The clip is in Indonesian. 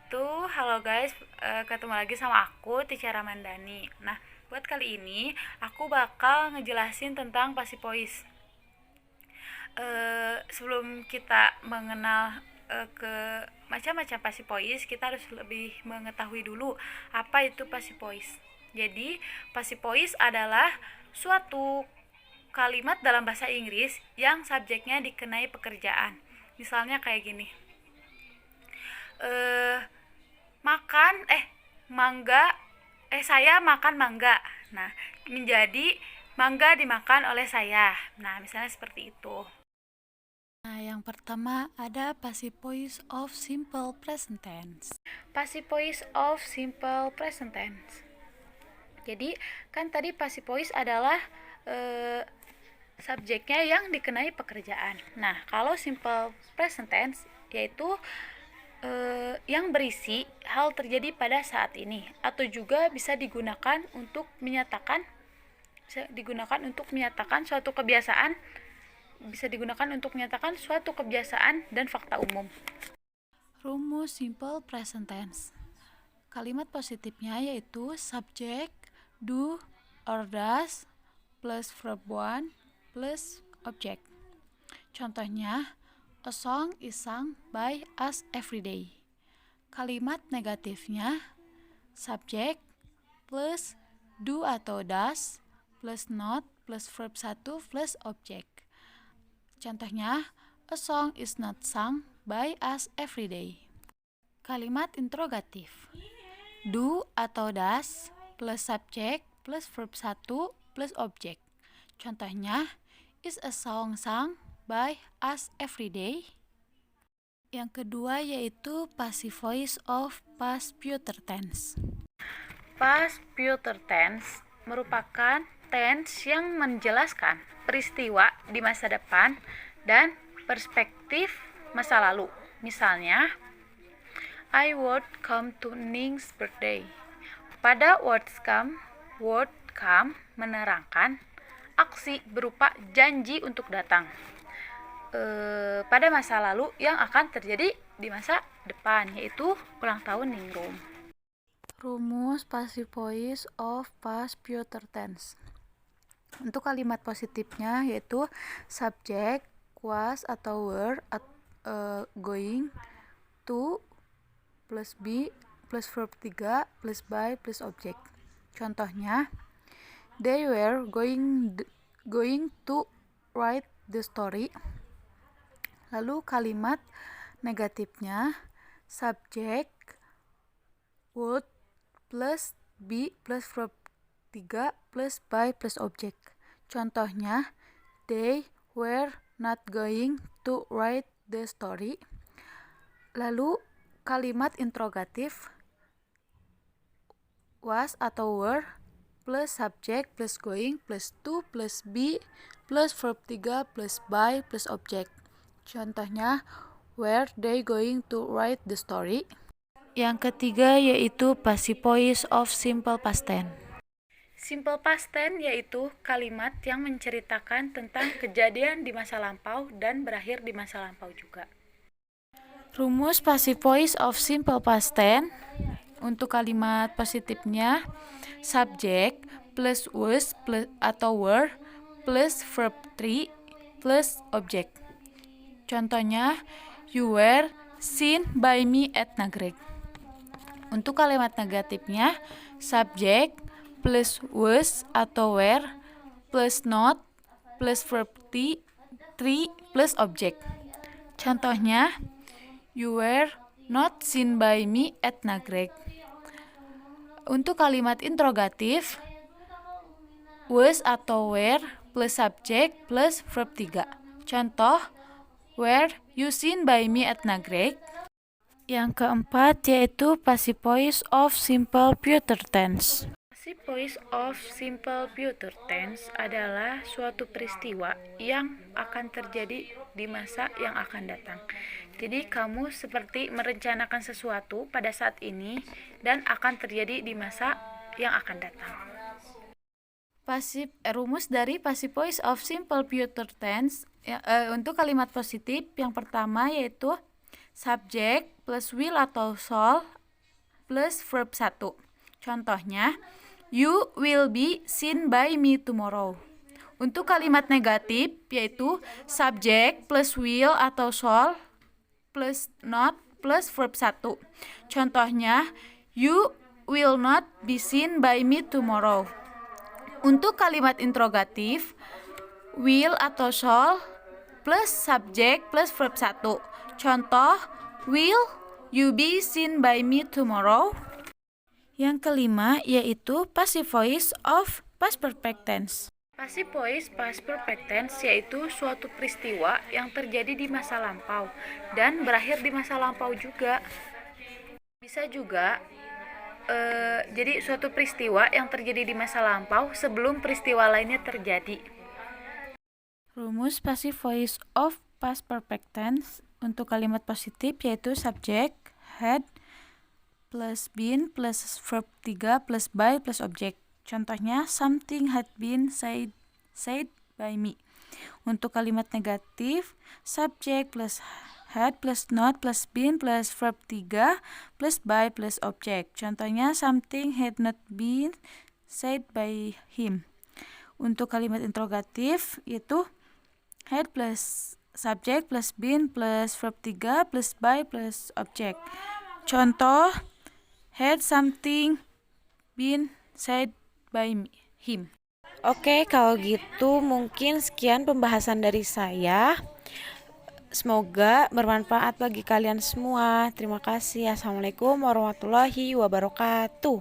wabarakatuh. Halo guys, ketemu lagi sama aku Tica Ramandani. Nah, buat kali ini aku bakal ngejelasin tentang passive voice. Sebelum kita mengenal ke macam-macam passive voice, kita harus lebih mengetahui dulu apa itu passive voice. Jadi, passive voice adalah suatu kalimat dalam bahasa Inggris yang subjeknya dikenai pekerjaan. Misalnya kayak gini. eh makan mangga saya makan mangga. Nah, menjadi mangga dimakan oleh saya. Nah, misalnya seperti itu. Nah, yang pertama ada passive voice of simple present tense. Passive voice of simple present tense. Jadi, kan tadi passive voice adalah subjeknya yang dikenai pekerjaan. Nah, kalau simple present tense yaitu yang berisi hal terjadi pada saat ini, atau juga bisa digunakan untuk menyatakan suatu kebiasaan, dan fakta umum. Rumus simple present tense. Kalimat positifnya yaitu subject, do, or does, plus verb one, plus object. Contohnya, a song is sung by us every day. Kalimat negatifnya subject plus do atau does plus not plus verb 1 plus object. Contohnya, a song is not sung by us every day. Kalimat interrogatif. Do atau does plus subject plus verb 1 plus object. Contohnya, is a song sung by us every day? Yang kedua yaitu passive voice of past future tense. Past future tense merupakan tense yang menjelaskan peristiwa di masa depan dan perspektif masa lalu. Misalnya, I would come to Ning's birthday. Pada word come menerangkan aksi berupa janji untuk datang pada masa lalu yang akan terjadi di masa depan, yaitu ulang tahun Ningrum. Rumus passive voice of past future tense. Untuk kalimat positifnya yaitu subject, was atau were, going, to, plus be, plus verb 3, plus by, plus object. Contohnya, they were going to write the story. Lalu kalimat negatifnya subject, would, plus be, plus verb 3, plus by, plus object. Contohnya, they were not going to write the story. Lalu kalimat interrogatif was atau were plus subject plus going plus to plus be plus verb 3 plus by plus object. Contohnya, were they going to write the story? Yang ketiga yaitu passive voice of simple past tense. Simple past tense yaitu kalimat yang menceritakan tentang kejadian di masa lampau dan berakhir di masa lampau juga. Rumus passive voice of simple past tense. Untuk kalimat positifnya subject plus was plus atau were plus verb 3 plus object. Contohnya, you were seen by me at Nagreg. Untuk kalimat negatifnya subject plus was atau were plus not plus verb 3 plus object. Contohnya, you were not seen by me at Nagreg. Untuk kalimat interrogatif was atau were plus subject plus verb 3. Contoh, were you seen by me at Nagreg? Yang keempat yaitu passive voice of simple future tense. Passive voice of simple future tense adalah suatu peristiwa yang akan terjadi di masa yang akan datang. Jadi kamu seperti merencanakan sesuatu pada saat ini dan akan terjadi di masa yang akan datang. Rumus dari passive voice of simple future tense untuk kalimat positif yang pertama yaitu subject plus will atau shall plus verb 1. Contohnya, you will be seen by me tomorrow. Untuk kalimat negatif yaitu subject plus will atau shall plus not plus verb 1. Contohnya, you will not be seen by me tomorrow. Untuk kalimat interrogatif, will atau shall plus subject plus verb 1. Contoh, will you be seen by me tomorrow? Yang kelima yaitu passive voice of past perfect tense. Passive voice past perfect tense yaitu suatu peristiwa yang terjadi di masa lampau dan berakhir di masa lampau juga. Bisa juga jadi suatu peristiwa yang terjadi di masa lampau sebelum peristiwa lainnya terjadi. Rumus passive voice of past perfect tense untuk kalimat positif yaitu subject, had, plus been, plus verb 3, plus by, plus object. Contohnya, something had been said by me. Untuk kalimat negatif, subject plus had plus not plus been plus verb 3 plus by plus object. Contohnya, something had not been said by him. Untuk kalimat interrogatif yaitu had plus subject plus been plus verb 3 plus by plus object. Contoh, had something been said by him. Oke, kalau gitu mungkin sekian pembahasan dari saya. Semoga bermanfaat bagi kalian semua. Terima kasih. Assalamualaikum warahmatullahi wabarakatuh.